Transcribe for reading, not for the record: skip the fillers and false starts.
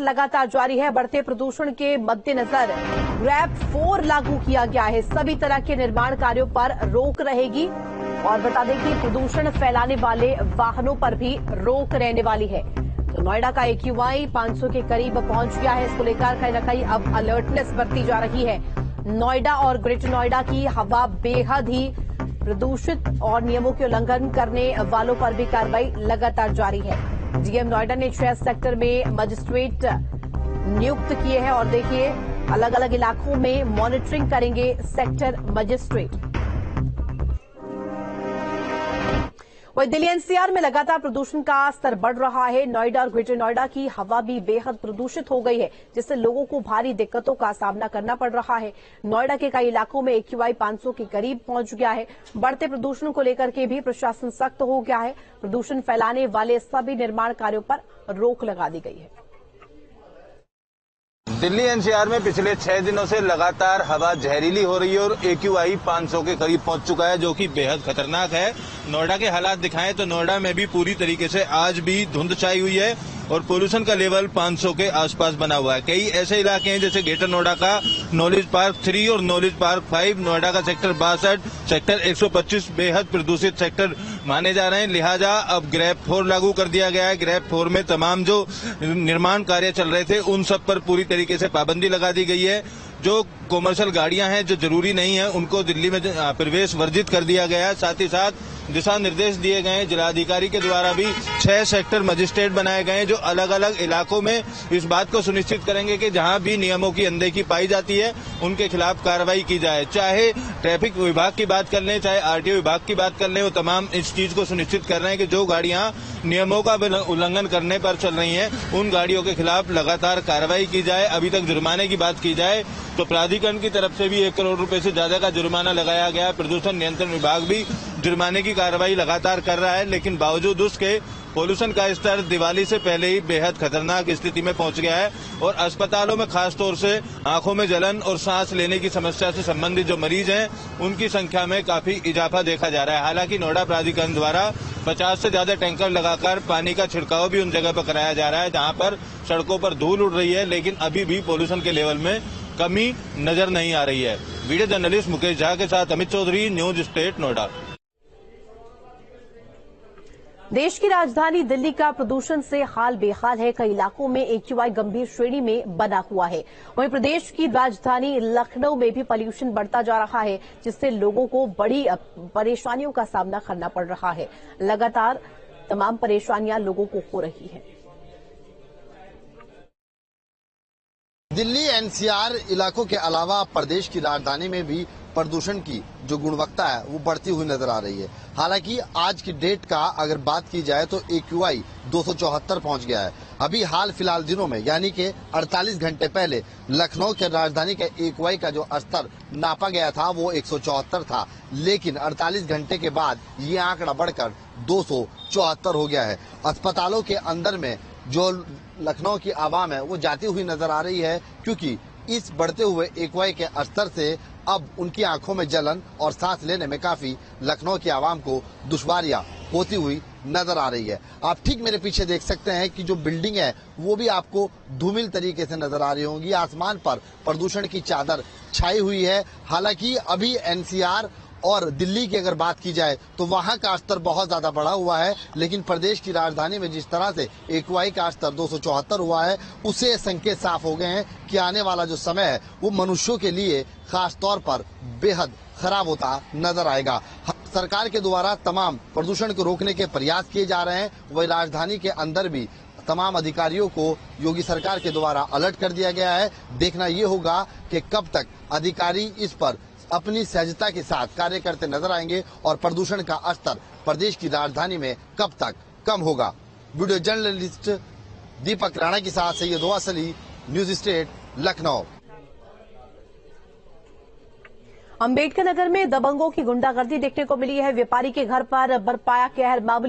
लगातार जारी है। बढ़ते प्रदूषण के मद्देनजर ग्रैप 4 लागू किया गया है। सभी तरह के निर्माण कार्यों पर रोक रहेगी और बता दें कि प्रदूषण फैलाने वाले वाहनों पर भी रोक रहने वाली है। तो नोएडा का AQI 500 के करीब पहुंच गया है। इसको लेकर कहीं न कहीं अब अलर्टनेस बरती जा रही है। नोएडा और ग्रेटर नोएडा की हवा बेहद ही प्रदूषित और नियमों के उल्लंघन करने वालों पर भी कार्रवाई लगातार जारी है। डीएम नोएडा ने 6 सेक्टर में मजिस्ट्रेट नियुक्त किए हैं और देखिए अलग अलग इलाकों में मॉनिटरिंग करेंगे सेक्टर मजिस्ट्रेट। वहीं दिल्ली एनसीआर में लगातार प्रदूषण का स्तर बढ़ रहा है। नोएडा और ग्रेटर नोएडा की हवा भी बेहद प्रदूषित हो गई है, जिससे लोगों को भारी दिक्कतों का सामना करना पड़ रहा है। नोएडा के कई इलाकों में AQI 500 के करीब पहुंच गया है। बढ़ते प्रदूषण को लेकर के भी प्रशासन सख्त हो गया है। प्रदूषण फैलाने वाले सभी निर्माण कार्यों पर रोक लगा दी गई है। दिल्ली एनसीआर में पिछले 6 दिनों से लगातार हवा जहरीली हो रही है और AQI 500 के करीब पहुंच चुका है, जो कि बेहद खतरनाक है। नोएडा के हालात दिखाएं तो नोएडा में भी पूरी तरीके से आज भी धुंध छाई हुई है और पोल्यूशन का लेवल 500 के आसपास बना हुआ है। कई ऐसे इलाके हैं जैसे ग्रेटर नोएडा का नॉलेज पार्क 3 और नॉलेज पार्क 5, नोएडा का सेक्टर 62, सेक्टर 125 बेहद प्रदूषित सेक्टर माने जा रहे हैं। लिहाजा अब ग्रैप 4 लागू कर दिया गया है। ग्रैप 4 में तमाम जो निर्माण कार्य चल रहे थे उन सब पर पूरी तरीके से पाबंदी लगा दी गई है। जो कॉमर्शियल गाड़ियां हैं जो जरूरी नहीं है उनको दिल्ली में प्रवेश वर्जित कर दिया गया है। साथ ही साथ दिशा निर्देश दिए गए हैं। जिलाधिकारी के द्वारा भी 6 सेक्टर मजिस्ट्रेट बनाए गए हैं जो अलग अलग इलाकों में इस बात को सुनिश्चित करेंगे कि जहां भी नियमों की अनदेखी पाई जाती है उनके खिलाफ कार्रवाई की जाए। चाहे ट्रैफिक विभाग की बात कर लें, चाहे RTO विभाग की बात कर लें, वो तमाम इस चीज को सुनिश्चित कर रहे हैं कि जो गाड़ियां नियमों का उल्लंघन करने पर चल रही हैं उन गाड़ियों के खिलाफ लगातार कार्रवाई की जाए। अभी तक जुर्माने की बात की जाए तो प्राधिकरण की तरफ से भी 1 करोड़ रुपए से ज्यादा का जुर्माना लगाया गया है। प्रदूषण नियंत्रण विभाग भी जुर्माने की कार्रवाई लगातार कर रहा है, लेकिन बावजूद उसके पोल्यूशन का स्तर दिवाली से पहले ही बेहद खतरनाक स्थिति में पहुंच गया है और अस्पतालों में खासतौर से आंखों में जलन और सांस लेने की समस्या से संबंधित जो मरीज हैं उनकी संख्या में काफी इजाफा देखा जा रहा है। हालांकि नोएडा प्राधिकरण द्वारा 50 से ज्यादा टैंकर लगाकर पानी का छिड़काव भी उन जगह पर कराया जा रहा है जहां पर सड़कों पर धूल उड़ रही है, लेकिन अभी भी पोल्यूशन के लेवल में कमी नजर नहीं आ रही है। वीडियो जर्नलिस्ट मुकेश झा के साथ अमित चौधरी, न्यूज स्टेट नोएडा। देश की राजधानी दिल्ली का प्रदूषण से हाल बेहाल है। कई इलाकों में AQI गंभीर श्रेणी में बना हुआ है। वहीं प्रदेश की राजधानी लखनऊ में भी पॉल्यूशन बढ़ता जा रहा है, जिससे लोगों को बड़ी परेशानियों का सामना करना पड़ रहा है। लगातार तमाम परेशानियां लोगों को हो रही हैं। दिल्ली NCR इलाकों के अलावा प्रदेश की राजधानी में भी प्रदूषण की जो गुणवत्ता है वो बढ़ती हुई नजर आ रही है। हालांकि आज की डेट का अगर बात की जाए तो AQI 274 पहुंच गया है। अभी हाल फिलहाल दिनों में यानी कि 48 घंटे पहले लखनऊ के राजधानी के AQI का जो स्तर नापा गया था वो 174 था, लेकिन 48 घंटे के बाद ये आंकड़ा बढ़कर 274 हो गया है। अस्पतालों के अंदर में जो लखनऊ की आवाम है वो जाती हुई नजर आ रही है, क्योंकि इस बढ़ते हुए AQI के स्तर से अब उनकी आंखों में जलन और सांस लेने में काफी लखनऊ की आवाम को दुश्वारियां होती हुई नजर आ रही है। आप ठीक मेरे पीछे देख सकते हैं कि जो बिल्डिंग है वो भी आपको धूमिल तरीके से नजर आ रही होंगी। आसमान पर प्रदूषण की चादर छाई हुई है। हालांकि अभी NCR और दिल्ली की अगर बात की जाए तो वहां का स्तर बहुत ज्यादा बढ़ा हुआ है, लेकिन प्रदेश की राजधानी में जिस तरह से AQI का स्तर 274 हुआ है उससे संकेत साफ हो गए हैं कि आने वाला जो समय है वो मनुष्यों के लिए खास तौर पर बेहद खराब होता नजर आएगा। सरकार के द्वारा तमाम प्रदूषण को रोकने के प्रयास किए जा रहे हैं। वही राजधानी के अंदर भी तमाम अधिकारियों को योगी सरकार के द्वारा अलर्ट कर दिया गया है। देखना ये होगा कि कब तक अधिकारी इस पर अपनी सहजता के साथ कार्य करते नजर आएंगे और प्रदूषण का स्तर प्रदेश की राजधानी में कब तक कम होगा। वीडियो जर्नलिस्ट दीपक राणा के साथ सैयद वास अली, न्यूज स्टेट लखनऊ। अंबेडकर नगर में दबंगों की गुंडागर्दी देखने को मिली है। व्यापारी के घर पर बरपाया कहर। मामूली